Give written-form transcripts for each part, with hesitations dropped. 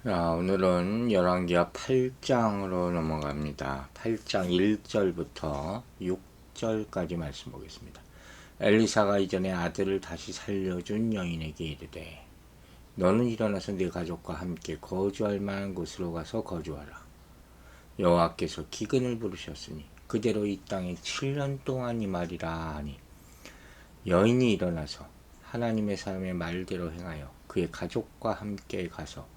자, 오늘은 열왕기하 8장으로 넘어갑니다. 8장 1절부터 6절까지 말씀 보겠습니다. 엘리사가 이전에 아들을 다시 살려준 여인에게 이르되 너는 일어나서 네 가족과 함께 거주할 만한 곳으로 가서 거주하라. 여호와께서 기근을 부르셨으니 그대로 이 땅에 7년 동안 임하리라 하니 여인이 일어나서 하나님의 사람의 말대로 행하여 그의 가족과 함께 가서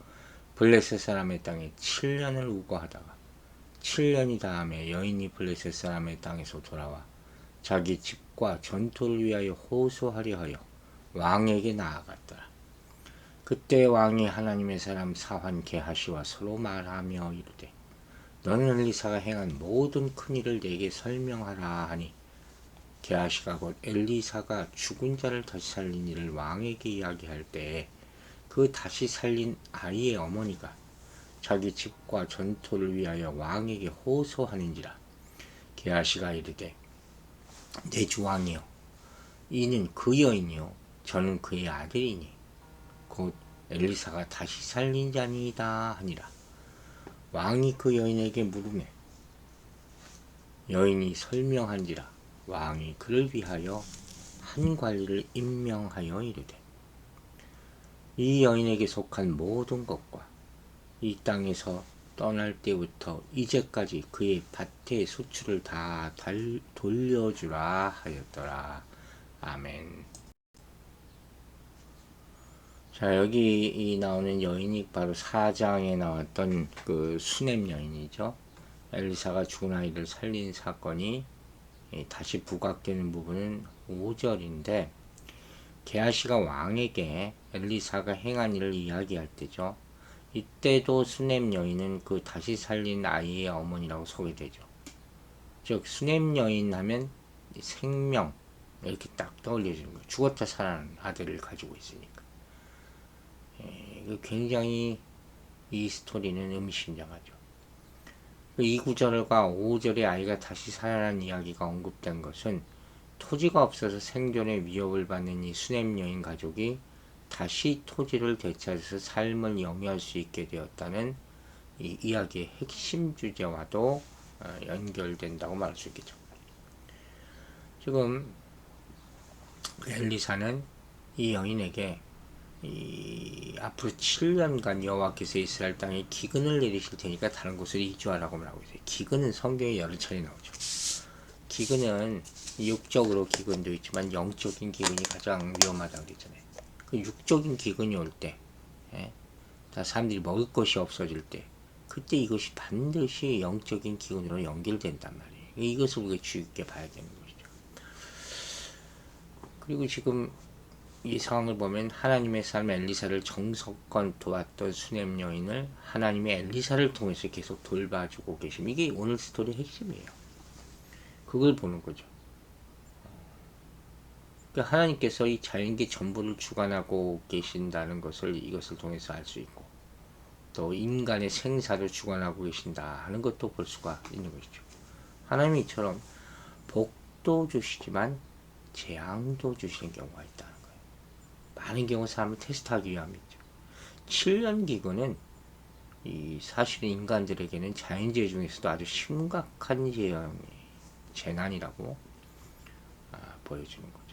블레셋 사람의 땅에 7년을 우거하다가 7년이 다음에 여인이 블레셋 사람의 땅에서 돌아와 자기 집과 전투를 위하여 호소하려 하여 왕에게 나아갔더라. 그때 왕이 하나님의 사람 사환 게하시와 서로 말하며 이르되 너는 엘리사가 행한 모든 큰 일을 내게 설명하라 하니 게하시가 곧 엘리사가 죽은 자를 다시 살린 일을 왕에게 이야기할 때에 그 다시 살린 아이의 어머니가 자기 집과 전토를 위하여 왕에게 호소하는지라. 게하시가 이르되 내 주 왕이여 이는 그 여인이요 저는 그의 아들이니 곧 엘리사가 다시 살린 자니이다 하니라. 왕이 그 여인에게 물으매 여인이 설명한지라. 왕이 그를 위하여 한 관리를 임명하여 이르되 이 여인에게 속한 모든 것과 이 땅에서 떠날 때부터 이제까지 그의 밭의 소출을 다 돌려주라 하였더라. 아멘. 자, 여기 나오는 여인이 바로 4장에 나왔던 그 수넴 여인이죠. 엘리사가 죽은 아이를 살린 사건이 다시 부각되는 부분은 5절인데 게하시가 왕에게 엘리사가 행한 일을 이야기할 때죠. 이때도 수넴 여인은 그 다시 살린 아이의 어머니라고 소개되죠. 즉 수넴 여인 하면 생명 이렇게 딱 떠올려지는 거예요. 죽었다 살아난 아들을 가지고 있으니까. 굉장히 이 스토리는 의미심장하죠. 이 구절과 5절의 아이가 다시 살아난 이야기가 언급된 것은 토지가 없어서 생존의 위협을 받는 이 수넴 여인 가족이 다시 토지를 되찾아서 삶을 영위할 수 있게 되었다는 이 이야기의 핵심 주제와도 연결된다고 말할 수 있겠죠. 지금 엘리사는 이 여인에게 앞으로 7년간 여호와께서 이스라엘 땅에 기근을 내리실 테니까 다른 곳으로 이주하라고 말하고 있어요. 기근은 성경에 여러 차례 나오죠. 기근은 육적으로 기근도 있지만 영적인 기근이 가장 위험하다고 그랬잖아요. 그 육적인 기근이 올 때, 다 사람들이 먹을 것이 없어질 때, 그때 이것이 반드시 영적인 기근으로 연결된단 말이에요. 이것을 우리가 주의 깊게 봐야 되는 것이죠. 그리고 지금 이 상황을 보면 하나님의 사람 엘리사를 정성껏 도왔던 수넴 여인을 하나님의 엘리사를 통해서 계속 돌봐주고 계심. 이게 오늘 스토리의 핵심이에요. 그걸 보는 거죠. 그러니까 하나님께서 이 자연계 전부를 주관하고 계신다는 것을 이것을 통해서 알 수 있고 또 인간의 생사를 주관하고 계신다 하는 것도 볼 수가 있는 것이죠. 하나님이 이처럼 복도 주시지만 재앙도 주시는 경우가 있다는 거예요. 많은 경우 사람을 테스트하기 위함이죠. 7년 기근은 이 사실은 인간들에게는 자연재해 중에서도 아주 심각한 재난이라고 보여주는 거죠.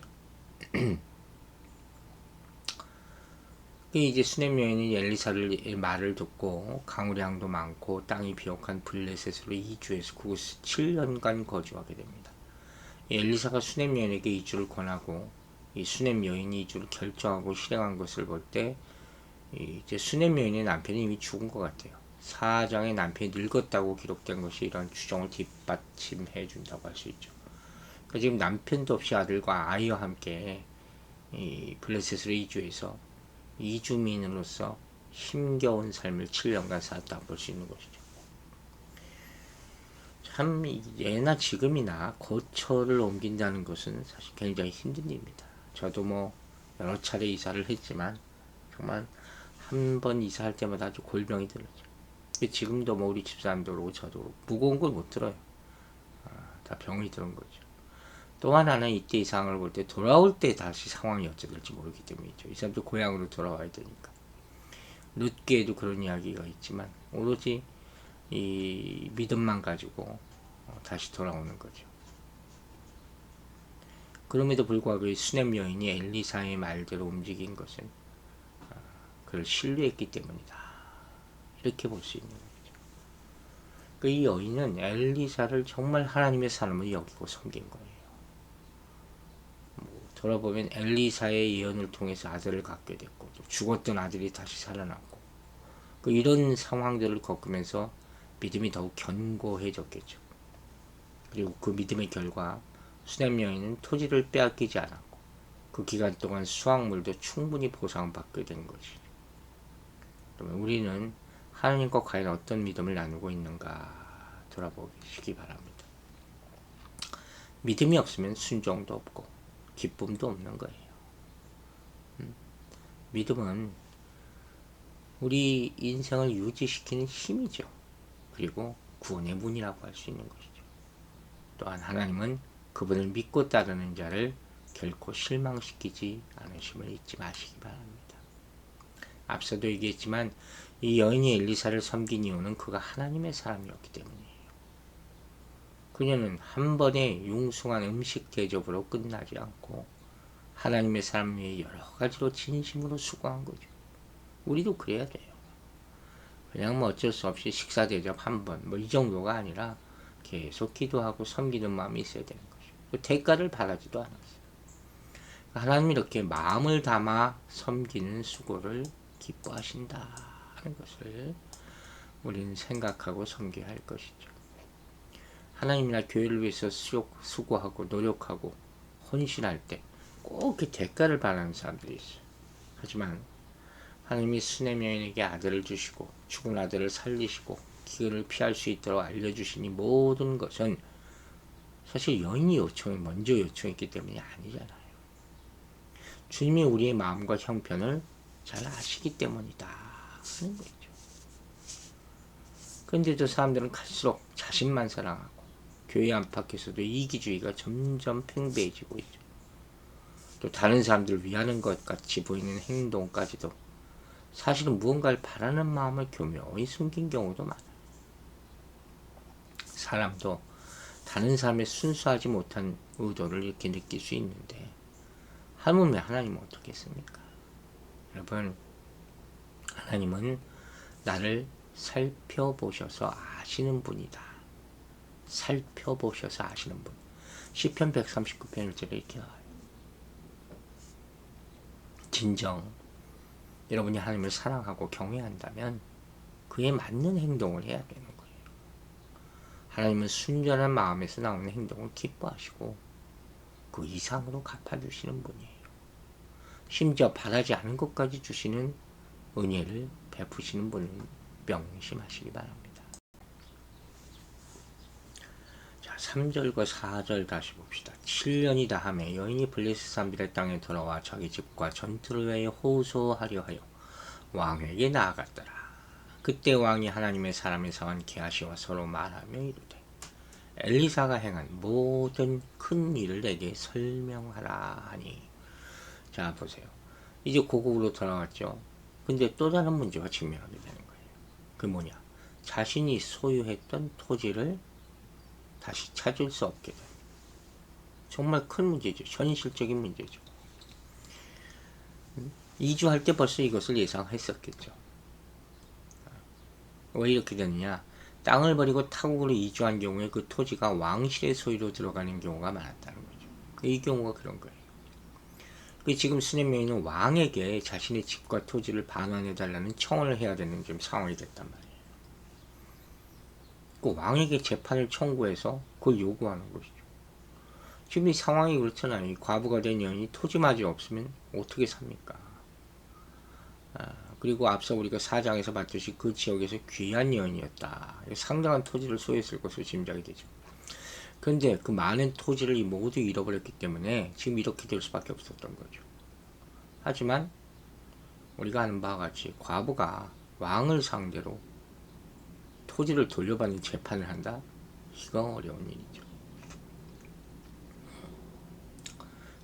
이제 수넴 여인이 엘리사를 말을 듣고 강우량도 많고 땅이 비옥한 블레셋으로 이주해서 그곳에 7년간 거주하게 됩니다. 엘리사가 수넴 여인에게 이주를 권하고 이 수넴 여인이 이주를 결정하고 실행한 것을 볼 때 이제 수넴 여인의 남편이 이미 죽은 것 같아요. 사장의 남편이 늙었다고 기록된 것이 이런 추정을 뒷받침해 준다고 할 수 있죠. 그러니까 지금 남편도 없이 아들과 아이와 함께 이 블레셋으로 이주해서 이주민으로서 힘겨운 삶을 7년간 살았다고 볼 수 있는 것이죠. 참 예나 지금이나 거처를 옮긴다는 것은 사실 굉장히 힘든 일입니다. 저도 뭐 여러 차례 이사를 했지만 정말 한 번 이사할 때마다 아주 골병이 들었죠. 지금도 뭐 우리 집사람도 그러고 저도 그러고 무거운 걸 못 들어요. 다 병이 드는 거죠. 또 하나는 이때 이 상황을 볼 때 돌아올 때 다시 상황이 어찌 될지 모르기 때문이죠. 이 사람도 고향으로 돌아와야 되니까. 룻기에도 그런 이야기가 있지만 오로지 이 믿음만 가지고 다시 돌아오는 거죠. 그럼에도 불구하고 이 수넴 여인이 엘리사의 말대로 움직인 것은 그를 신뢰했기 때문이다. 이렇게 볼 수 있는 거죠. 이 여인은 엘리사를 정말 하나님의 사람을 여기고 섬긴 거예요. 돌아보면 엘리사의 예언을 통해서 아들을 갖게 됐고 또 죽었던 아들이 다시 살아났고 이런 상황들을 겪으면서 믿음이 더욱 견고해졌겠죠. 그리고 그 믿음의 결과 수넴 여인은 토지를 빼앗기지 않았고 그 기간 동안 수확물도 충분히 보상받게 된 것이죠. 그러면 우리는 하나님과 과연 어떤 믿음을 나누고 있는가 돌아보시기 바랍니다. 믿음이 없으면 순종도 없고 기쁨도 없는 거예요. 믿음은 우리 인생을 유지시키는 힘이죠. 그리고 구원의 문이라고 할 수 있는 것이죠. 또한 하나님은 그분을 믿고 따르는 자를 결코 실망시키지 않으심을 잊지 마시기 바랍니다. 앞서도 얘기했지만 이 여인이 엘리사를 섬긴 이유는 그가 하나님의 사람이었기 때문이에요. 그녀는 한 번의 융숭한 음식 대접으로 끝나지 않고 하나님의 사람 위에 여러 가지로 진심으로 수고한 거죠. 우리도 그래야 돼요. 그냥 뭐 어쩔 수 없이 식사 대접 한 번 뭐 이 정도가 아니라 계속 기도하고 섬기는 마음이 있어야 되는 거죠. 대가를 바라지도 않았어요. 하나님이 이렇게 마음을 담아 섬기는 수고를 기뻐하신다 하는 것을 우리는 생각하고 섬겨야 할 것이죠. 하나님이나 교회를 위해서 수고하고 노력하고 헌신할 때 꼭 그 대가를 바라는 사람들이 있어요. 하지만 하나님이 수넴 여인에게 아들을 주시고 죽은 아들을 살리시고 기근을 피할 수 있도록 알려주신 이 모든 것은 사실 여인이 먼저 요청했기 때문이 아니잖아요. 주님이 우리의 마음과 형편을 잘 아시기 때문이다 하는 거죠. 그런데도 사람들은 갈수록 자신만 사랑하고 교회 안팎에서도 이기주의가 점점 팽배해지고 있죠. 또 다른 사람들을 위하는 것 같이 보이는 행동까지도 사실은 무언가를 바라는 마음을 교묘히 숨긴 경우도 많아요. 사람도 다른 사람의 순수하지 못한 의도를 이렇게 느낄 수 있는데 하물며 하나님은 어떻겠습니까? 여러분, 하나님은 나를 살펴보셔서 아시는 분이다. 살펴보셔서 아시는 분. 시편 139편 1절에 이렇게 나와요. 진정 여러분이 하나님을 사랑하고 경외한다면 그에 맞는 행동을 해야 되는 거예요. 하나님은 순전한 마음에서 나오는 행동을 기뻐하시고 그 이상으로 갚아주시는 분이에요. 심지어 바라지 않은 것까지 주시는 은혜를 베푸시는 분을 명심하시기 바랍니다. 자, 3절과 4절 다시 봅시다. 7년이 다함에 여인이 블레셋 사람들의 땅에 돌아와 자기 집과 전투를 위하여 호소하려 하여 왕에게 나아갔더라. 그때 왕이 하나님의 사람의 상한 게하시와 서로 말하며 이르되 엘리사가 행한 모든 큰 일을 내게 설명하라 하니. 자, 보세요. 이제 고국으로 돌아왔죠. 근데 또 다른 문제와 직면하게 되는 거예요. 그 뭐냐? 자신이 소유했던 토지를 다시 찾을 수 없게 됩니다. 정말 큰 문제죠. 현실적인 문제죠. 이주할 때 벌써 이것을 예상했었겠죠. 왜 이렇게 되느냐? 땅을 버리고 타국으로 이주한 경우에 그 토지가 왕실의 소유로 들어가는 경우가 많았다는 거죠. 이 경우가 그런 거예요. 지금 수넴 여인은 왕에게 자신의 집과 토지를 반환해달라는 청원을 해야 되는 지금 상황이 됐단 말이에요. 그 왕에게 재판을 청구해서 그걸 요구하는 것이죠. 지금 이 상황이 그렇잖아요. 이 과부가 된 여인이 토지마저 없으면 어떻게 삽니까? 그리고 앞서 우리가 4장에서 봤듯이 그 지역에서 귀한 여인이었다. 상당한 토지를 소유했을 것으로 짐작이 되죠. 그런데 그 많은 토지를 모두 잃어버렸기 때문에 지금 이렇게 될 수밖에 없었던 거죠. 하지만 우리가 아는 바와 같이 과부가 왕을 상대로 토지를 돌려받는 재판을 한다? 이건 어려운 일이죠.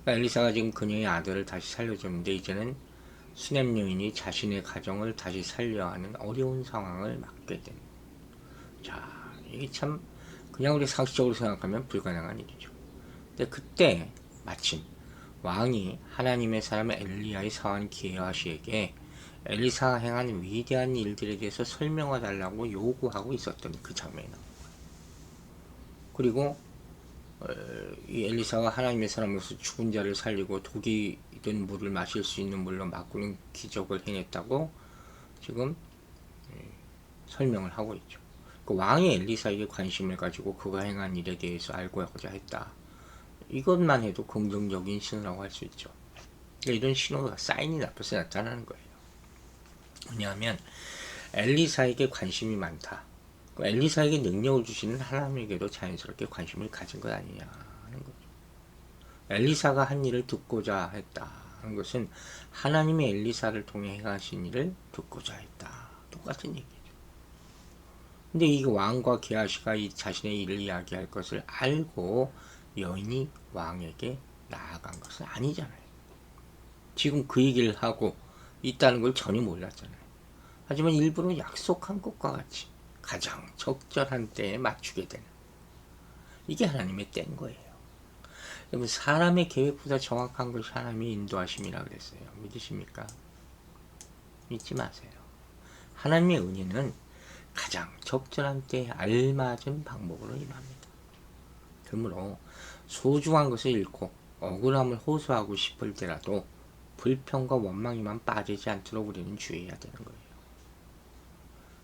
그러니까 엘리사가 지금 그녀의 아들을 다시 살려줬는데 이제는 수냄 여인이 자신의 가정을 다시 살려야 하는 어려운 상황을 맞게 된. 자, 이게 참 그냥 우리 상식적으로 생각하면 불가능한 일이죠. 근데 그때 마침 왕이 하나님의 사람 엘리야의 사환 기하시에게 엘리사가 행한 위대한 일들에 대해서 설명해 달라고 요구하고 있었던 그 장면이 나옵니다. 그리고 이 엘리사가 하나님의 사람으로서 죽은 자를 살리고 독이 든 물을 마실 수 있는 물로 바꾸는 기적을 행했다고 지금 설명을 하고 있죠. 그 왕이 엘리사에게 관심을 가지고 그가 행한 일에 대해서 알고자 했다. 이것만 해도 긍정적인 신호라고 할 수 있죠. 이런 신호가 사인이 앞에서 나타나는 거예요. 왜냐하면 엘리사에게 관심이 많다. 엘리사에게 능력을 주시는 하나님에게도 자연스럽게 관심을 가진 것 아니냐 하는 거죠. 엘리사가 한 일을 듣고자 했다 하는 것은 하나님이 엘리사를 통해 행하신 일을 듣고자 했다. 똑같은 얘기죠. 근데 이 왕과 게하시가 이 자신의 일을 이야기할 것을 알고 여인이 왕에게 나아간 것은 아니잖아요. 지금 그 얘기를 하고 있다는 걸 전혀 몰랐잖아요. 하지만 일부러 약속한 것과 같이 가장 적절한 때에 맞추게 되는, 이게 하나님의 때인 거예요. 여러분, 사람의 계획보다 정확한 것이 하나님의 인도하심이라 그랬어요. 믿으십니까? 믿지 마세요. 하나님의 은혜는 가장 적절한 때에 알맞은 방법으로 임합니다. 그러므로 소중한 것을 잃고 억울함을 호소하고 싶을 때라도 불평과 원망에만 빠지지 않도록 우리는 주의해야 되는 거예요.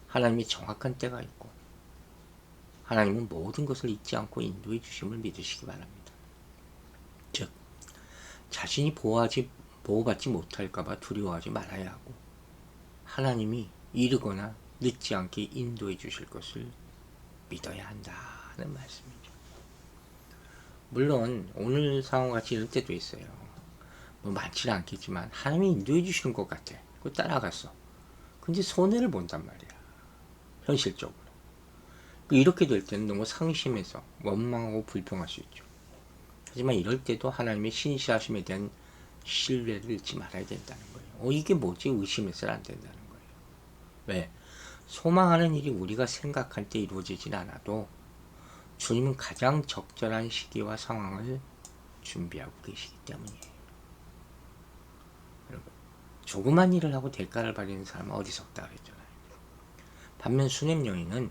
하나님이 정확한 때가 있고 하나님은 모든 것을 잊지 않고 인도해 주심을 믿으시기 바랍니다. 즉, 자신이 보호받지 못할까봐 두려워하지 말아야 하고 하나님이 이르거나 늦지 않게 인도해 주실 것을 믿어야 한다는 말씀이죠. 물론 오늘 상황같이 이럴 때도 있어요. 뭐 많지는 않겠지만 하나님이 인도해 주시는 것 같아. 그거 따라갔어. 근데 손해를 본단 말이야. 현실적으로. 이렇게 될 때는 너무 상심해서 원망하고 불평할 수 있죠. 하지만 이럴 때도 하나님의 신실하심에 대한 신뢰를 잃지 말아야 된다는 거예요. 이게 뭐지? 의심해서는 안 된다는 거예요. 왜? 소망하는 일이 우리가 생각할 때 이루어지진 않아도 주님은 가장 적절한 시기와 상황을 준비하고 계시기 때문이에요. 여러분, 조그만 일을 하고 대가를 받는 사람은 어디서 없다 그랬잖아요. 반면 수냄 여인은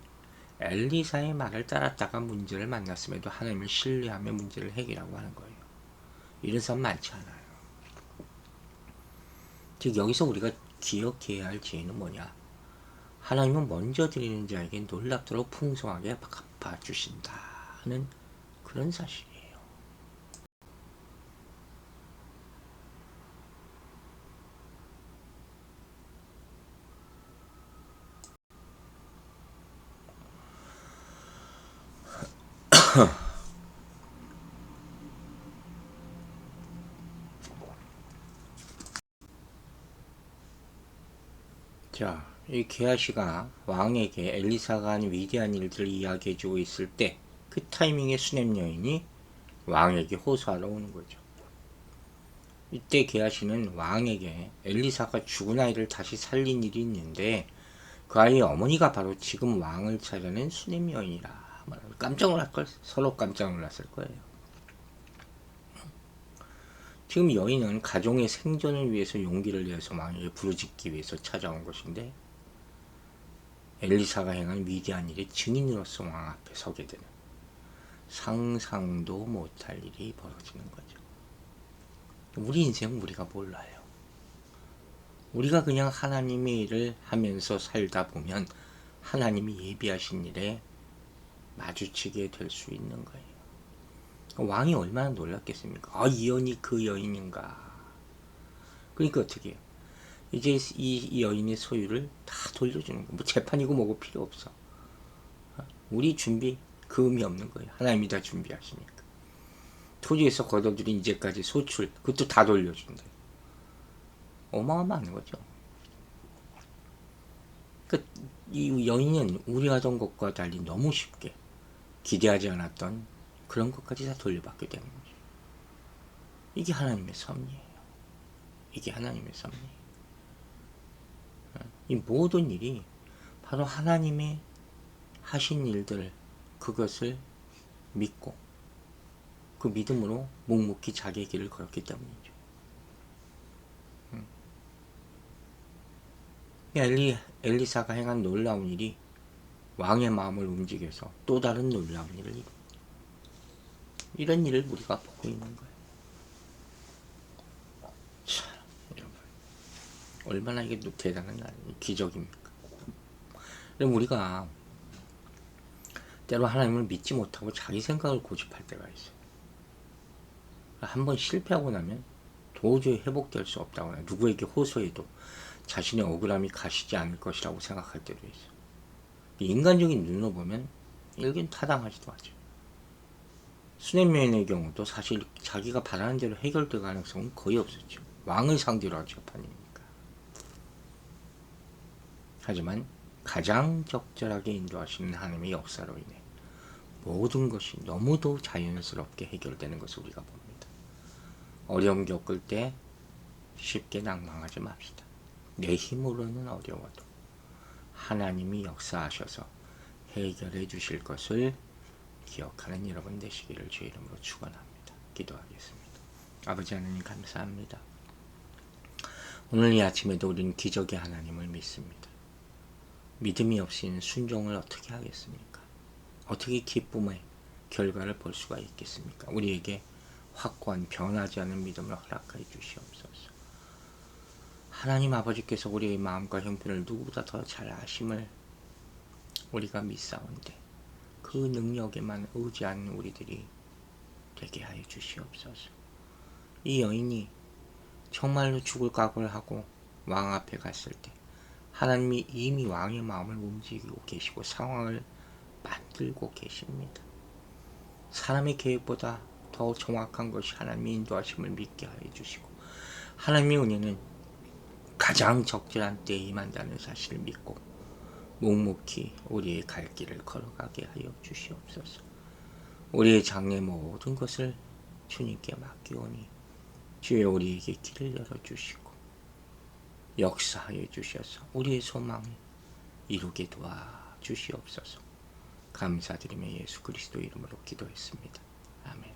엘리사의 말을 따랐다가 문제를 만났음에도 하나님을 신뢰하며 문제를 해결하고 하는 거예요. 이런 사람 많지 않아요. 즉 여기서 우리가 기억해야 할 지혜는 뭐냐? 하나님은 먼저 드리는 자에게 놀랍도록 풍성하게 갚아주신다는 그런 사실이에요. 자, 이 게하시가 왕에게 엘리사가 한 위대한 일들을 이야기해주고 있을 때 그 타이밍에 수냄 여인이 왕에게 호소하러 오는 거죠. 이때 게하시는 왕에게 엘리사가 죽은 아이를 다시 살린 일이 있는데 그 아이의 어머니가 바로 지금 왕을 차려낸 수냄 여인이라. 깜짝 놀랄걸. 서로 깜짝 놀랐을 거예요. 지금 여인은 가정의 생존을 위해서 용기를 내서 왕에게 부르짖기 위해서 찾아온 것인데 엘리사가 행한 위대한 일의 증인으로서 왕 앞에 서게 되는, 상상도 못할 일이 벌어지는 거죠. 우리 인생은 우리가 몰라요. 우리가 그냥 하나님의 일을 하면서 살다 보면 하나님이 예비하신 일에 마주치게 될 수 있는 거예요. 왕이 얼마나 놀랐겠습니까? 이 여인이 그 여인인가. 그러니까 어떻게 해요? 이제 이 여인의 소유를 다 돌려주는 거예요. 뭐 재판이고 뭐고 필요 없어. 우리 준비 그 의미 없는 거예요. 하나님이 다 준비하시니까. 토지에서 걷어들인 이제까지 소출, 그것도 다 돌려준다. 어마어마한 거죠. 그러니까 이 여인은 우리 하던 것과 달리 너무 쉽게 기대하지 않았던 그런 것까지 다 돌려받게 되는 거죠. 이게 하나님의 섭리예요. 이게 하나님의 섭리예요. 이 모든 일이 바로 하나님의 하신 일들, 그것을 믿고 그 믿음으로 묵묵히 자기의 길을 걸었기 때문이죠. 엘리사가 행한 놀라운 일이 왕의 마음을 움직여서 또 다른 놀라운 일을 이룬, 이런 일을 우리가 보고 있는 거예요. 참, 여러분, 얼마나 이게 대단한 기적입니까? 그럼 우리가 때로 하나님을 믿지 못하고 자기 생각을 고집할 때가 있어요. 한번 실패하고 나면 도저히 회복될 수 없다거나 누구에게 호소해도 자신의 억울함이 가시지 않을 것이라고 생각할 때도 있어요. 인간적인 눈으로 보면 일견 타당하지도 않죠. 수뇌면의 경우도 사실 자기가 바라는 대로 해결될 가능성은 거의 없었죠. 왕을 상대로 한 재판이니까. 하지만 가장 적절하게 인도하시는 하나님의 역사로 인해 모든 것이 너무도 자연스럽게 해결되는 것을 우리가 봅니다. 어려움 겪을 때 쉽게 낭망하지 맙시다. 내 힘으로는 어려워도 하나님이 역사하셔서 해결해 주실 것을 기억하는 여러분 되시기를 주의 이름으로 축원합니다. 기도하겠습니다. 아버지 하나님 감사합니다. 오늘 이 아침에도 우리는 기적의 하나님을 믿습니다. 믿음이 없이는 순종을 어떻게 하겠습니까? 어떻게 기쁨의 결과를 볼 수가 있겠습니까? 우리에게 확고한 변하지 않는 믿음을 허락하여 주시옵소서. 하나님 아버지께서 우리의 마음과 형편을 누구보다 더 잘 아심을 우리가 믿사온데 그 능력에만 의지하는 우리들이 되게 하여 주시옵소서. 이 여인이 정말로 죽을 각오를 하고 왕 앞에 갔을 때 하나님이 이미 왕의 마음을 움직이고 계시고 상황을 만들고 계십니다. 사람의 계획보다 더 정확한 것이 하나님의 인도하심을 믿게 하여 주시고 하나님의 은혜는 가장 적절한 때에 임한다는 사실을 믿고 묵묵히 우리의 갈 길을 걸어가게 하여 주시옵소서. 우리의 장래 모든 것을 주님께 맡기오니 주여 우리에게 길을 열어주시고 역사하여 주셔서 우리의 소망을 이루게 도와주시옵소서. 감사드리며 예수 그리스도 이름으로 기도했습니다. 아멘.